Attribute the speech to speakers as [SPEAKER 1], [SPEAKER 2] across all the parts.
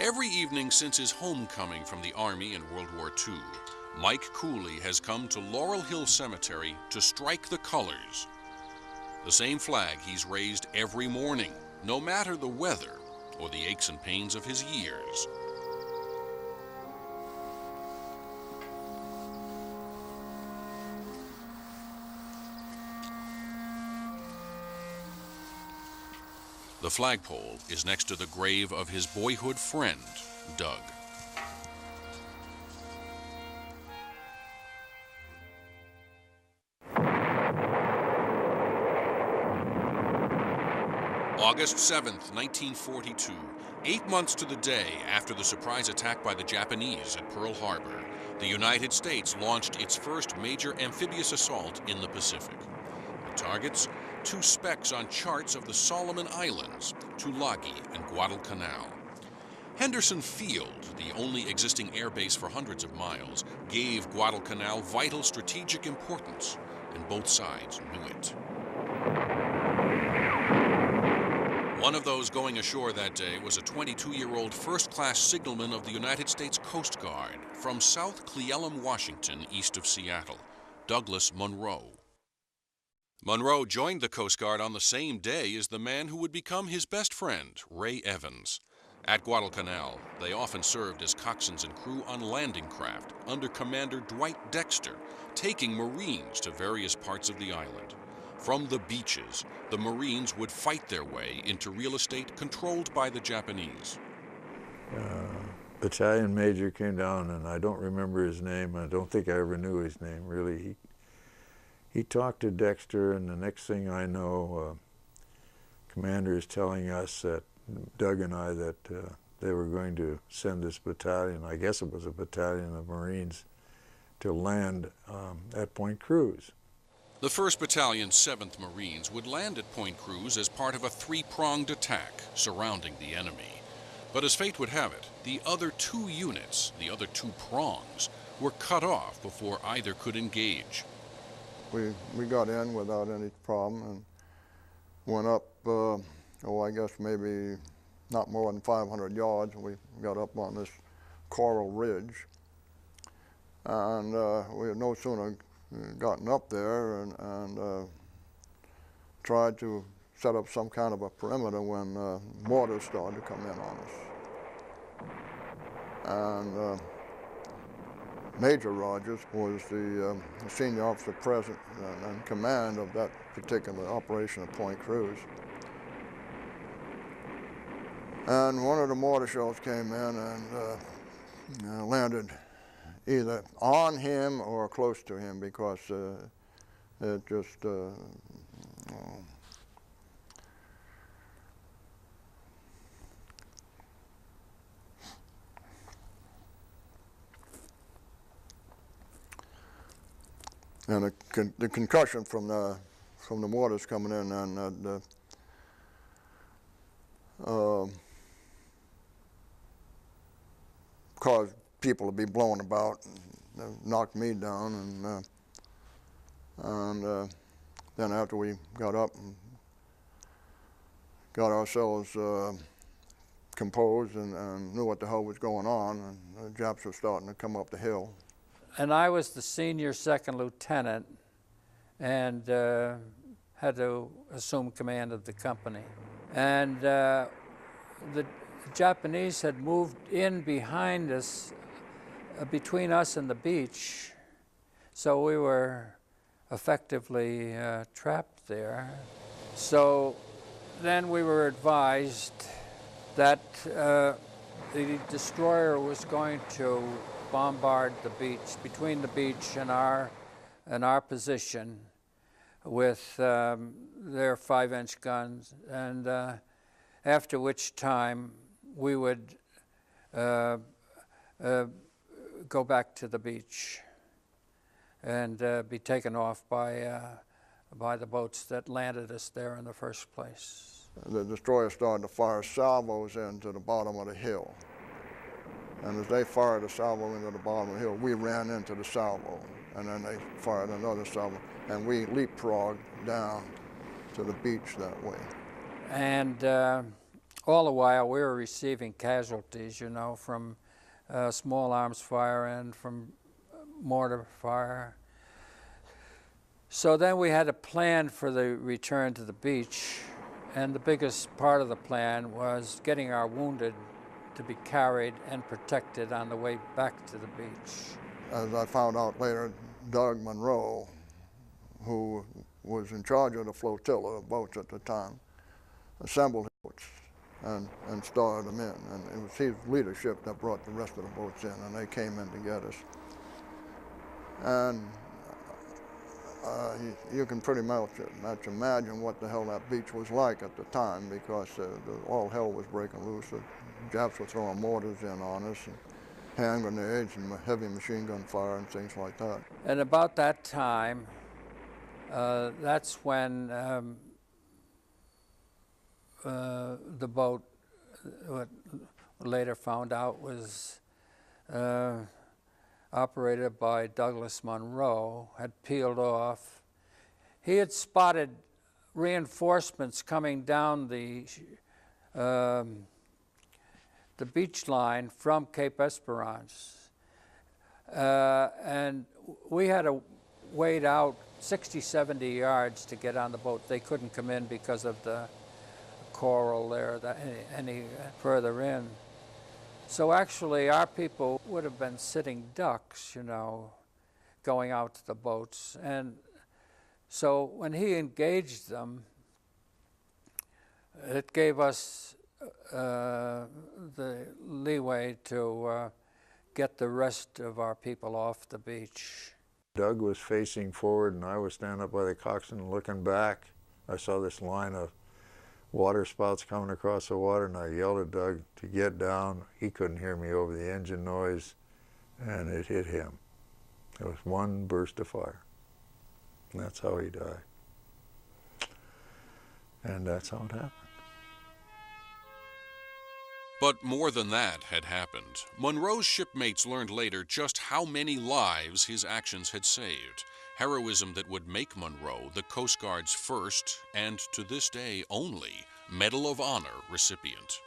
[SPEAKER 1] Every evening since his homecoming from the Army in World War II, Mike Cooley has come to Laurel Hill Cemetery to strike the colors. The same flag he's raised every morning, no matter the weather or the aches and pains of his years. The flagpole is next to the grave of his boyhood friend, Doug. August 7th, 1942, 8 months to the day after the surprise attack by the Japanese at Pearl Harbor, the United States launched its first major amphibious assault in the Pacific. The targets? 2 specks on charts of the Solomon Islands, Tulagi and Guadalcanal. Henderson Field, the only existing airbase for hundreds of miles, gave Guadalcanal vital strategic importance, and both sides knew it. One of those going ashore that day was a 22-year-old first-class signalman of the United States Coast Guard from South Cle Elum, Washington, east of Seattle, Douglas Munro. Munro joined the Coast Guard on the same day as the man who would become his best friend, Ray Evans. At Guadalcanal, they often served as coxswains and crew on landing craft under Commander Dwight Dexter, taking Marines to various parts of the island. From the beaches, the Marines would fight their way into real estate controlled by the Japanese.
[SPEAKER 2] Battalion major came down, and I don't remember his name. I don't think I ever knew his name, really. He talked to Dexter, and the next thing I know, Commander is telling us, that Doug and I, that they were going to send this battalion, I guess it was a battalion of Marines, to land at Point Cruz.
[SPEAKER 1] The 1st Battalion's 7th Marines would land at Point Cruz as part of a 3-pronged attack surrounding the enemy. But as fate would have it, the other 2 units, the other 2 prongs, were cut off before either could engage.
[SPEAKER 3] We got in without any problem and went up, I guess maybe not more than 500 yards. We got up on this coral ridge. And we had no sooner gotten up there and tried to set up some kind of a perimeter when mortars started to come in on us. And Major Rogers was the senior officer present and command of that particular operation at Point Cruz. And one of the mortar shells came in and landed either on him or close to him, because it just and the concussion from the mortars coming in and caused people to be blown about, and knocked me down, and then after we got up and got ourselves composed and knew what the hell was going on, and the Japs were starting to come up the hill.
[SPEAKER 4] And I was the senior 2nd lieutenant and had to assume command of the company. And the Japanese had moved in behind us, between us and the beach, so we were effectively trapped there. So then we were advised that the destroyer was going to bombard the beach, between the beach and our position, with their 5-inch guns, and after which time we would go back to the beach and be taken off by the boats that landed us there in the first place.
[SPEAKER 3] The destroyer started to fire salvos into the bottom of the hill. And as they fired a salvo into the bottom of the hill, we ran into the salvo. And then they fired another salvo. And we leapfrogged down to the beach that way.
[SPEAKER 4] And all the while we were receiving casualties, you know, from small arms fire and from mortar fire. So then we had a plan for the return to the beach, and the biggest part of the plan was getting our wounded to be carried and protected on the way back to the beach.
[SPEAKER 3] As I found out later, Doug Munro, who was in charge of the flotilla of boats at the time, assembled boats and started them in. And it was his leadership that brought the rest of the boats in, and they came in to get us. And you can pretty much imagine what the hell that beach was like at the time, because all hell was breaking loose. The Japs were throwing mortars in on us, and hand grenades and heavy machine gun fire and things like that.
[SPEAKER 4] And about that time, that's when the boat, what later found out was operated by Douglas Munro, had peeled off. He had spotted reinforcements coming down the beach line from Cape Esperance. And we had to wade out 60, 70 yards to get on the boat. They couldn't come in because of the coral there any further in. So actually our people would have been sitting ducks, you know, going out to the boats. And so when he engaged them, it gave us the leeway to get the rest of our people off the beach.
[SPEAKER 2] Doug was facing forward and I was standing up by the coxswain looking back. I saw this line of water spouts coming across the water, and I yelled at Doug to get down. He couldn't hear me over the engine noise, and it hit him. It was one burst of fire. And that's how he died. And that's how it happened.
[SPEAKER 1] But more than that had happened. Munro's shipmates learned later just how many lives his actions had saved. Heroism that would make Munro the Coast Guard's first, and to this day only, Medal of Honor recipient.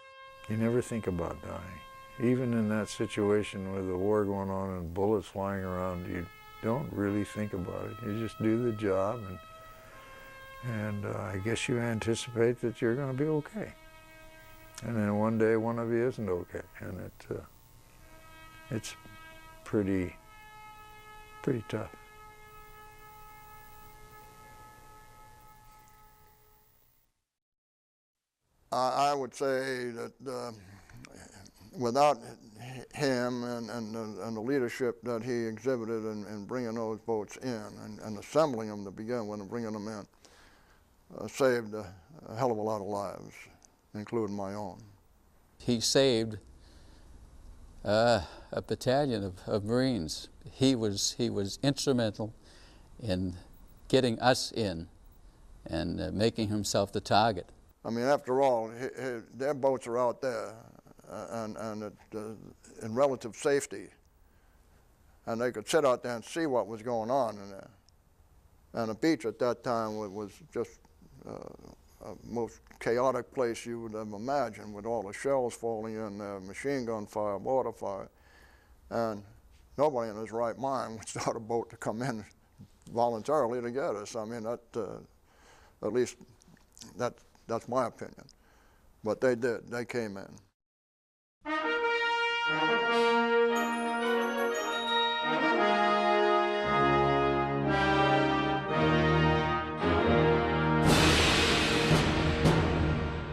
[SPEAKER 2] You never think about dying. Even in that situation with the war going on and bullets flying around, you don't really think about it. You just do the job, and I guess you anticipate that you're going to be okay. And then one day one of you isn't okay, and it's pretty tough.
[SPEAKER 3] I would say that without him and the leadership that he exhibited in bringing those boats in and assembling them to begin with and bringing them in, saved a hell of a lot of lives, including my own.
[SPEAKER 5] He saved a battalion of Marines. He was instrumental in getting us in and making himself the target.
[SPEAKER 3] I mean, after all, their boats are out there and in relative safety, and they could sit out there and see what was going on in there. And the beach at that time was just a most chaotic place you would have imagined, with all the shells falling in there, machine gun fire, mortar fire, and nobody in his right mind would start a boat to come in voluntarily to get us. I mean, at least that's my opinion. But they did. They came in.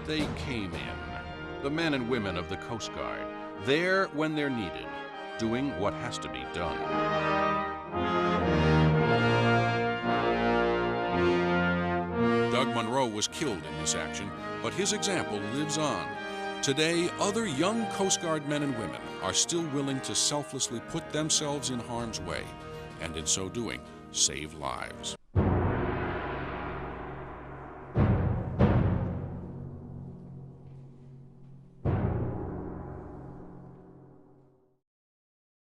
[SPEAKER 1] They came in, the men and women of the Coast Guard, there when they're needed, doing what has to be done. Doug Munro was killed in this action, but his example lives on. Today, other young Coast Guard men and women are still willing to selflessly put themselves in harm's way, and in so doing, save lives.